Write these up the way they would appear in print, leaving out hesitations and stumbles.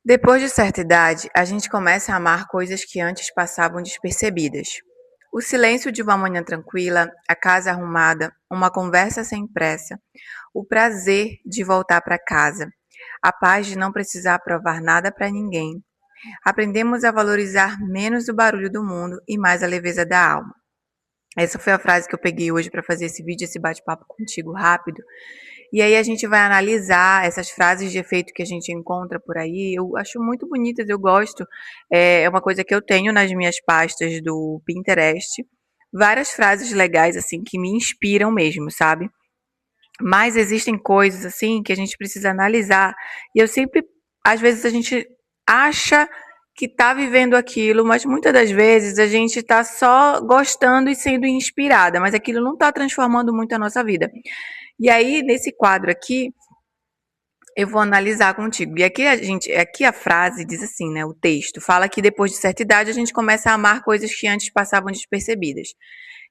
Depois de certa idade, a gente começa a amar coisas que antes passavam despercebidas. O silêncio de uma manhã tranquila, a casa arrumada, uma conversa sem pressa, o prazer de voltar para casa, a paz de não precisar provar nada para ninguém. Aprendemos a valorizar menos o barulho do mundo e mais a leveza da alma. Essa foi a frase que eu peguei hoje para fazer esse vídeo, esse bate-papo contigo rápido. E aí a gente vai analisar essas frases de efeito que a gente encontra por aí. Eu acho muito bonitas, eu gosto. É uma coisa que eu tenho nas minhas pastas do Pinterest. Várias frases legais, assim, que me inspiram mesmo, sabe? Mas existem coisas, assim, que a gente precisa analisar. E eu sempre, às vezes, a gente acha que tá vivendo aquilo, mas muitas das vezes a gente tá só gostando e sendo inspirada, mas aquilo não tá transformando muito a nossa vida. E aí, nesse quadro aqui, eu vou analisar contigo. E aqui a frase diz assim, né? O texto fala que depois de certa idade a gente começa a amar coisas que antes passavam despercebidas.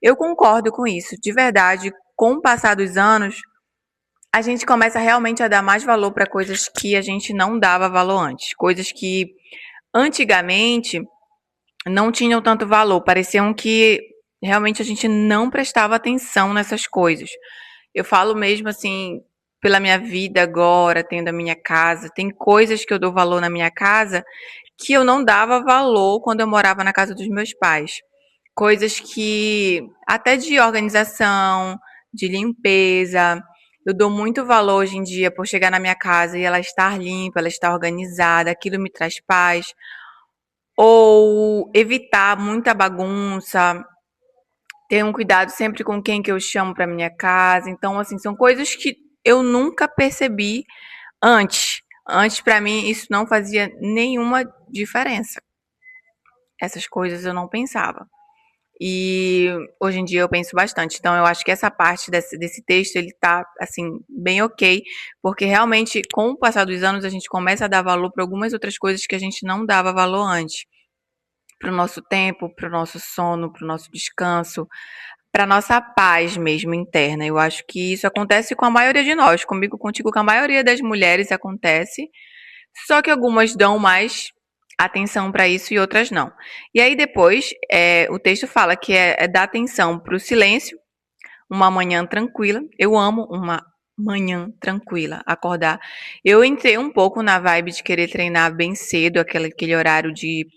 Eu concordo com isso, de verdade. Com o passar dos anos, a gente começa realmente a dar mais valor para coisas que a gente não dava valor antes, coisas que antigamente não tinham tanto valor, pareciam que realmente a gente não prestava atenção nessas coisas. Eu falo mesmo assim, pela minha vida agora, tendo a minha casa, tem coisas que eu dou valor na minha casa que eu não dava valor quando eu morava na casa dos meus pais. Coisas que, até de organização, de limpeza, eu dou muito valor hoje em dia por chegar na minha casa e ela estar limpa, ela estar organizada, aquilo me traz paz. Ou evitar muita bagunça, ter um cuidado sempre com quem que eu chamo para minha casa. Então, assim, são coisas que eu nunca percebi antes. Antes, para mim, isso não fazia nenhuma diferença. Essas coisas eu não pensava. E hoje em dia eu penso bastante. Então, eu acho que essa parte desse texto, ele tá, assim, bem ok, porque realmente, com o passar dos anos, a gente começa a dar valor para algumas outras coisas que a gente não dava valor antes. Para o nosso tempo, para o nosso sono, para o nosso descanso, para nossa paz mesmo interna. Eu acho que isso acontece com a maioria de nós, comigo, contigo, com a maioria das mulheres acontece, só que algumas dão mais atenção para isso e outras não. E aí depois, o texto fala que é dar atenção para o silêncio, uma manhã tranquila. Eu amo uma manhã tranquila, acordar. Eu entrei um pouco na vibe de querer treinar bem cedo, aquele horário de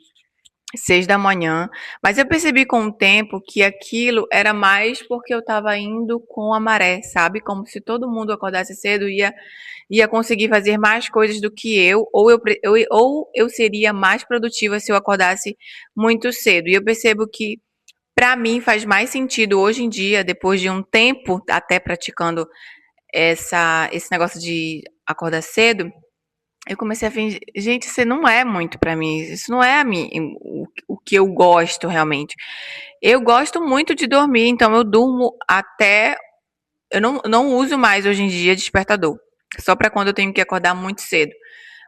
6 da manhã, mas eu percebi com o tempo que aquilo era mais porque eu estava indo com a maré, sabe? Como se todo mundo acordasse cedo ia conseguir fazer mais coisas do que eu, ou eu seria mais produtiva se eu acordasse muito cedo. E eu percebo que para mim faz mais sentido hoje em dia, depois de um tempo até praticando esse negócio de acordar cedo, eu comecei a ver, gente, isso não é muito pra mim, isso não é o que eu gosto realmente. Eu gosto muito de dormir, então eu durmo até. Eu não uso mais hoje em dia despertador, só pra quando eu tenho que acordar muito cedo.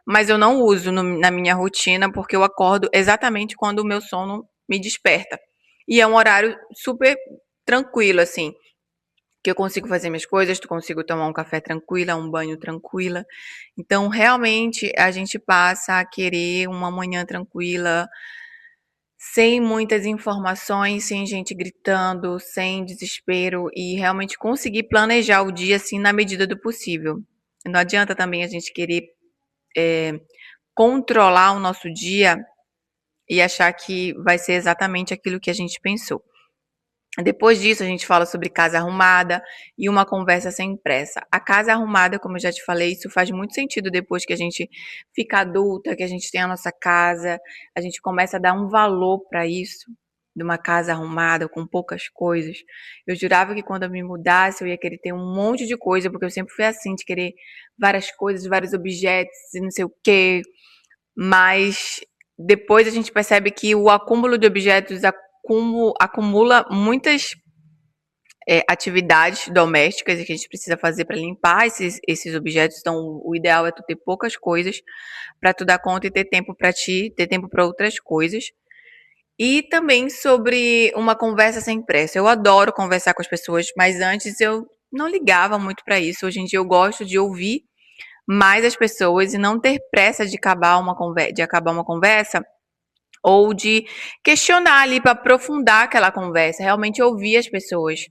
Mas eu não uso na minha rotina porque eu acordo exatamente quando o meu sono me desperta. E é um horário super tranquilo, assim, que eu consigo fazer minhas coisas, tu consigo tomar um café tranquila, um banho tranquila. Então, realmente, a gente passa a querer uma manhã tranquila, sem muitas informações, sem gente gritando, sem desespero e realmente conseguir planejar o dia assim na medida do possível. Não adianta também a gente querer controlar o nosso dia e achar que vai ser exatamente aquilo que a gente pensou. Depois disso, a gente fala sobre casa arrumada e uma conversa sem pressa. A casa arrumada, como eu já te falei, isso faz muito sentido depois que a gente fica adulta, que a gente tem a nossa casa, a gente começa a dar um valor para isso, de uma casa arrumada, com poucas coisas. Eu jurava que quando eu me mudasse, eu ia querer ter um monte de coisa, porque eu sempre fui assim, de querer várias coisas, vários objetos e não sei o quê. Mas depois a gente percebe que o acúmulo de objetos acumula muitas atividades domésticas que a gente precisa fazer para limpar esses objetos. Então, o ideal é tu ter poucas coisas para tu dar conta e ter tempo para ti, ter tempo para outras coisas. E também sobre uma conversa sem pressa. Eu adoro conversar com as pessoas, mas antes eu não ligava muito para isso. Hoje em dia eu gosto de ouvir mais as pessoas e não ter pressa de acabar uma conversa ou de questionar ali para aprofundar aquela conversa, realmente ouvir as pessoas.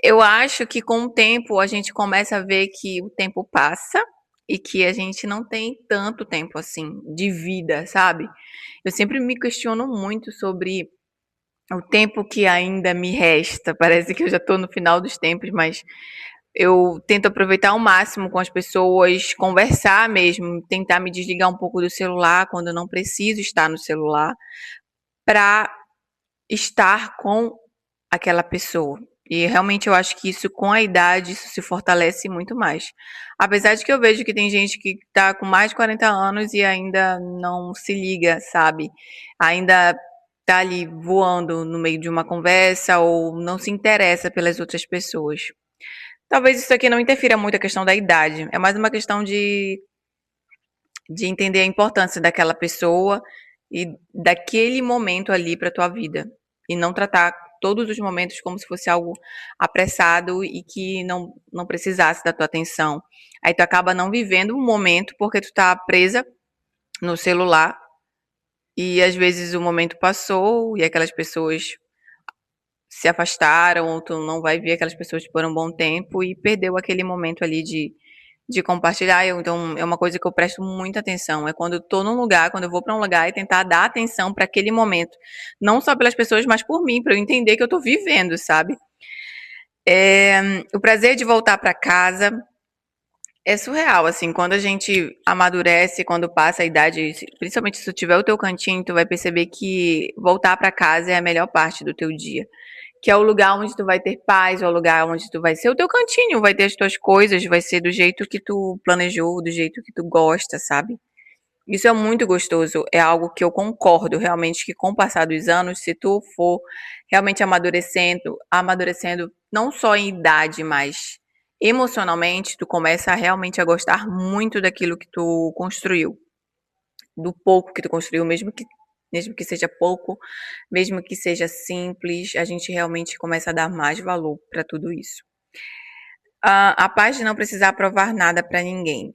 Eu acho que com o tempo a gente começa a ver que o tempo passa e que a gente não tem tanto tempo assim de vida, sabe? Eu sempre me questiono muito sobre o tempo que ainda me resta. Parece que eu já estou no final dos tempos, mas eu tento aproveitar ao máximo com as pessoas, conversar mesmo, tentar me desligar um pouco do celular quando eu não preciso estar no celular, para estar com aquela pessoa. E realmente eu acho que isso, com a idade, isso se fortalece muito mais. Apesar de que eu vejo que tem gente que tá com mais de 40 anos e ainda não se liga, sabe? Ainda tá ali voando no meio de uma conversa ou não se interessa pelas outras pessoas. Talvez isso aqui não interfira muito a questão da idade. É mais uma questão de entender a importância daquela pessoa e daquele momento ali para tua vida. E não tratar todos os momentos como se fosse algo apressado e que não precisasse da tua atenção. Aí tu acaba não vivendo um momento porque tu tá presa no celular e às vezes o momento passou e aquelas pessoas se afastaram ou tu não vai ver aquelas pessoas por um bom tempo e perdeu aquele momento ali de compartilhar. Então, é uma coisa que eu presto muita atenção. É quando eu tô num lugar, quando eu vou para um lugar e tentar dar atenção para aquele momento. Não só pelas pessoas, mas por mim, para eu entender que eu tô vivendo, sabe? O prazer de voltar para casa é surreal, assim, quando a gente amadurece, quando passa a idade, principalmente se tu tiver o teu cantinho, tu vai perceber que voltar para casa é a melhor parte do teu dia. Que é o lugar onde tu vai ter paz, é o lugar onde tu vai ser o teu cantinho, vai ter as tuas coisas, vai ser do jeito que tu planejou, do jeito que tu gosta, sabe? Isso é muito gostoso, é algo que eu concordo realmente que com o passar dos anos, se tu for realmente amadurecendo não só em idade, mas emocionalmente, tu começa a realmente a gostar muito daquilo que tu construiu, do pouco que tu construiu, mesmo que seja pouco, mesmo que seja simples, a gente realmente começa a dar mais valor para tudo isso. A paz de não precisar provar nada para ninguém.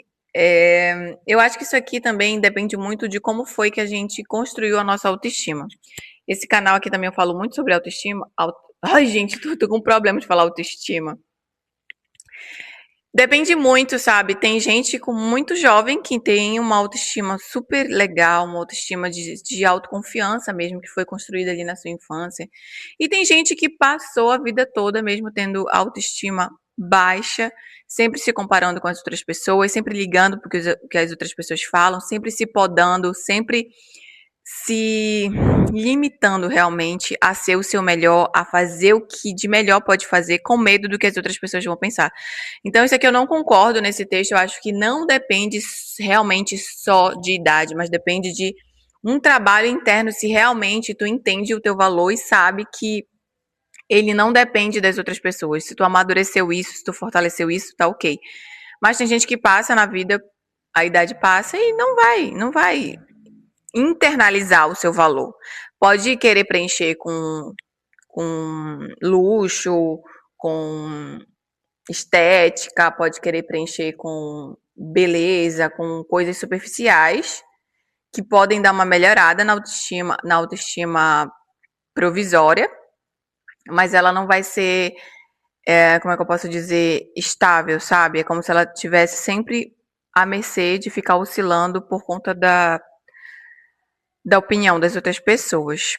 Eu acho que isso aqui também depende muito de como foi que a gente construiu a nossa autoestima. Esse canal aqui também eu falo muito sobre autoestima. Ai, gente, tô com problema de falar autoestima. Depende muito, sabe? Tem gente com muito jovem que tem uma autoestima super legal, uma autoestima de autoconfiança mesmo, que foi construída ali na sua infância. E tem gente que passou a vida toda mesmo tendo autoestima baixa, sempre se comparando com as outras pessoas, sempre ligando porque o que as outras pessoas falam, sempre se podando, sempre se limitando realmente a ser o seu melhor, a fazer o que de melhor pode fazer, com medo do que as outras pessoas vão pensar. Então, isso aqui eu não concordo nesse texto. Eu acho que não depende realmente só de idade, mas depende de um trabalho interno, se realmente tu entende o teu valor e sabe que ele não depende das outras pessoas. Se tu amadureceu isso, se tu fortaleceu isso, tá ok. Mas tem gente que passa na vida, a idade passa e não vai internalizar o seu valor. Pode querer preencher com luxo, com estética, pode querer preencher com beleza, com coisas superficiais que podem dar uma melhorada na autoestima provisória, mas ela não vai ser, como é que eu posso dizer, estável, sabe? É como se ela tivesse sempre à mercê de ficar oscilando por conta da opinião das outras pessoas.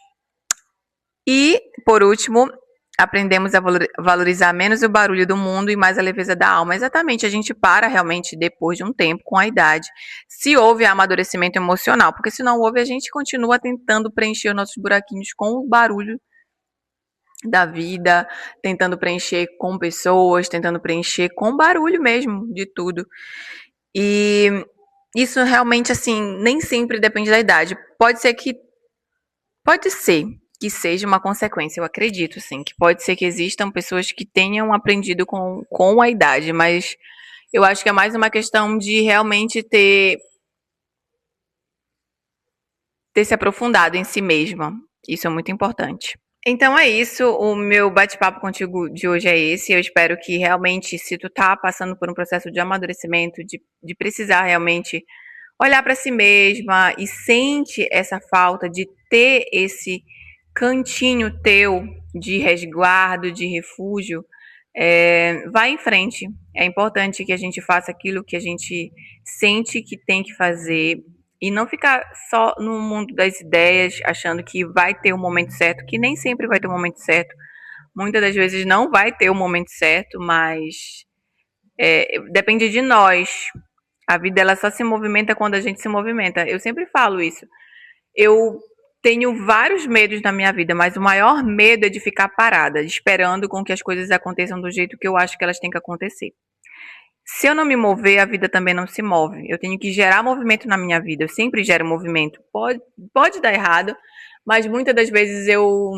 E, por último, aprendemos a valorizar menos o barulho do mundo e mais a leveza da alma. Exatamente, a gente para realmente depois de um tempo, com a idade, se houve amadurecimento emocional, porque se não houve, a gente continua tentando preencher os nossos buraquinhos com o barulho da vida, tentando preencher com pessoas, tentando preencher com barulho mesmo de tudo. E isso realmente, assim, nem sempre depende da idade. Pode ser que seja uma consequência, eu acredito, sim, que pode ser que existam pessoas que tenham aprendido com a idade, mas eu acho que é mais uma questão de realmente ter se aprofundado em si mesma. Isso é muito importante. Então é isso, o meu bate-papo contigo de hoje é esse. Eu espero que realmente, se tu tá passando por um processo de amadurecimento, de precisar realmente olhar para si mesma e sente essa falta de ter esse cantinho teu de resguardo, de refúgio, vai em frente. É importante que a gente faça aquilo que a gente sente que tem que fazer e não ficar só no mundo das ideias, achando que vai ter o momento certo, que nem sempre vai ter o momento certo. Muitas das vezes não vai ter o momento certo, mas depende de nós. A vida ela só se movimenta quando a gente se movimenta. Eu sempre falo isso. Eu tenho vários medos na minha vida, mas o maior medo é de ficar parada, esperando com que as coisas aconteçam do jeito que eu acho que elas têm que acontecer. Se eu não me mover, a vida também não se move. Eu tenho que gerar movimento na minha vida. Eu sempre gero movimento. Pode dar errado, mas muitas das vezes eu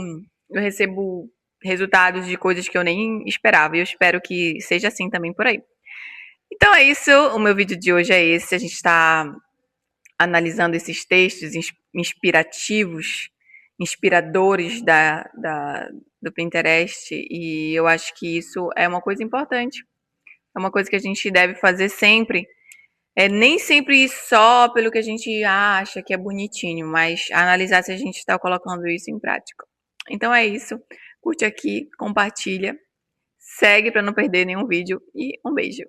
recebo resultados de coisas que eu nem esperava. E eu espero que seja assim também por aí. Então é isso. O meu vídeo de hoje é esse. A gente está analisando esses textos inspirativos, inspiradores do Pinterest. E eu acho que isso é uma coisa importante. É uma coisa que a gente deve fazer sempre. Nem sempre ir só pelo que a gente acha que é bonitinho, mas analisar se a gente está colocando isso em prática. Então é isso. Curte aqui, compartilha, segue para não perder nenhum vídeo e um beijo.